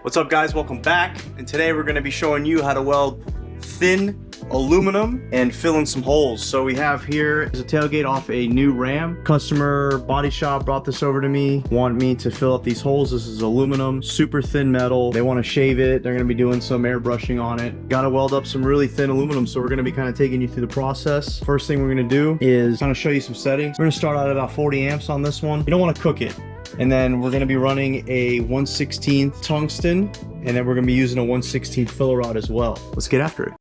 What's up guys, welcome back. And today we're gonna be showing you how to weld thin aluminum and fill in some holes. So we have here is a tailgate off a new Ram. Customer body shop brought this over to me, want me to fill up these holes. This is aluminum, super thin metal. They want to shave it. They're going to be doing some airbrushing on it. Got to weld up some really thin aluminum. So we're going to be kind of taking you through the process. First thing we're going to do is kind of show you some settings. We're going to start out at about 40 amps on this one. You don't want to cook it. And then we're going to be running a 1/16 tungsten, and then we're going to be using a 1/16 filler rod as well. Let's get after it.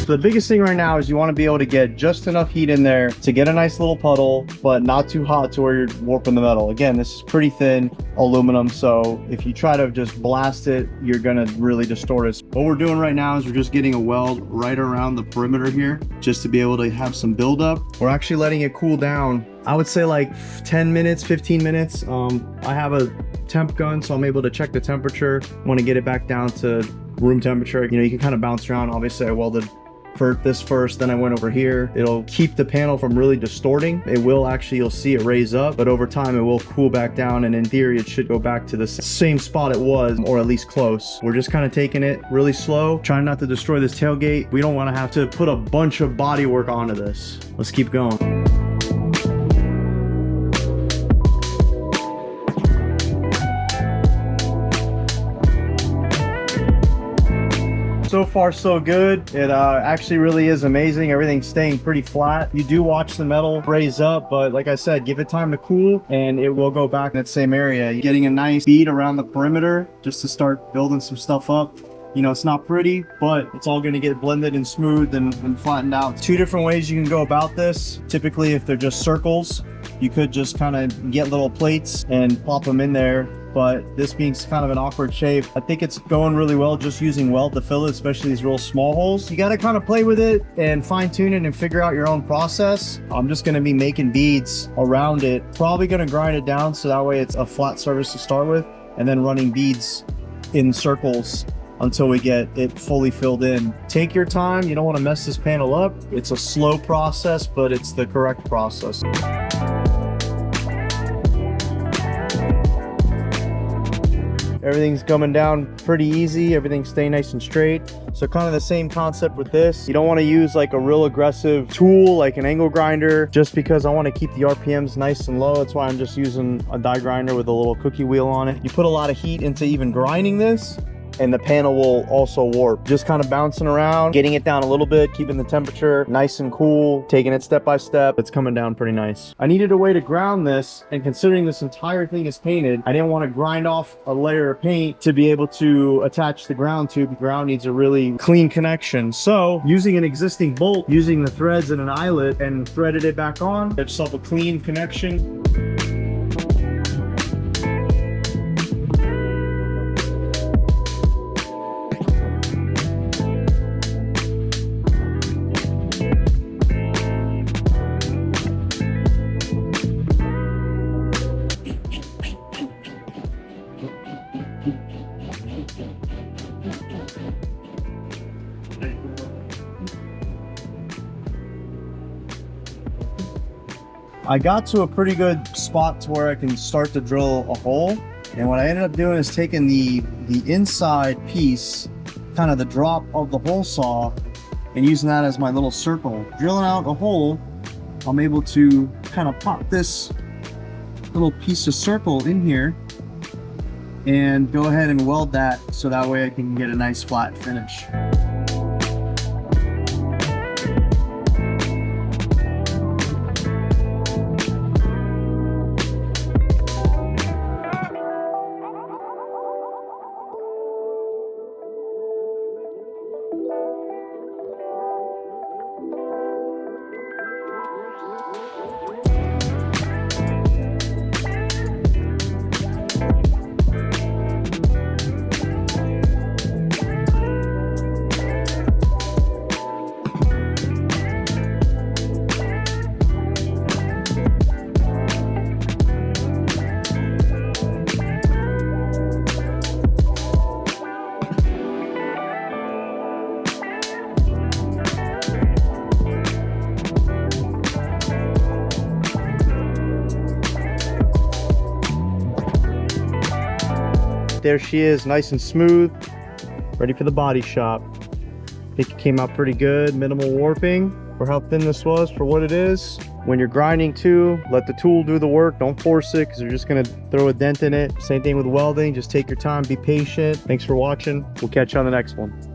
So the biggest thing right now is you want to be able to get just enough heat in there to get a nice little puddle, but not too hot to where you're warping the metal. Again, this is pretty thin aluminum, so if you try to just blast it, you're gonna really distort it. What we're doing right now is we're just getting a weld right around the perimeter here, just to be able to have some buildup. We're actually letting it cool down. I would say like 10 minutes, 15 minutes. I have a temp gun, so I'm able to check the temperature. Want to get it back down to room temperature. You know, you can kind of bounce around. Obviously, I welded for this first, then I went over here. It'll keep the panel from really distorting. It will actually, you'll see it raise up, but over time it will cool back down, and in theory it should go back to the same spot it was, or at least close. We're just kind of taking it really slow, trying not to destroy this tailgate. We don't want to have to put a bunch of body work onto this. Let's keep going. So far so good. It actually really is amazing. Everything's staying pretty flat. You do watch the metal raise up, but like I said, give it time to cool and it will go back in that same area. You're getting a nice bead around the perimeter just to start building some stuff up. You know, it's not pretty, but it's all going to get blended and smoothed and flattened out. Two different ways you can go about this. Typically, if they're just circles, you could just kind of get little plates and plop them in there. But this being kind of an awkward shape, I think it's going really well just using weld to fill it, especially these real small holes. You got to kind of play with it and fine tune it and figure out your own process. I'm just going to be making beads around it. Probably going to grind it down so that way it's a flat surface to start with, and then running beads in circles until we get it fully filled in. Take your time. You don't want to mess this panel up. It's a slow process, but it's the correct process. Everything's coming down pretty easy. Everything's staying nice and straight. So kind of the same concept with this. You don't want to use like a real aggressive tool like an angle grinder, just because I want to keep the RPMs nice and low. That's why I'm just using a die grinder with a little cookie wheel on it. You put a lot of heat into even grinding this, and the panel will also warp. Just kind of bouncing around, getting it down a little bit, keeping the temperature nice and cool, taking it step by step. It's coming down pretty nice. I needed a way to ground this, and considering this entire thing is painted, I didn't want to grind off a layer of paint to be able to attach the ground to. The ground needs a really clean connection. So using an existing bolt, using the threads and an eyelet, and threaded it back on, get yourself a clean connection. I got to a pretty good spot to where I can start to drill a hole. And what I ended up doing is taking the inside piece, kind of the drop of the hole saw, and using that as my little circle. Drilling out a hole, I'm able to kind of pop this little piece of circle in here and go ahead and weld that so that way I can get a nice flat finish. There she is, nice and smooth, ready for the body shop. I think it came out pretty good, minimal warping for how thin this was for what it is. When you're grinding too, let the tool do the work. Don't force it because you're just gonna throw a dent in it. Same thing with welding, just take your time, be patient. Thanks for watching. We'll catch you on the next one.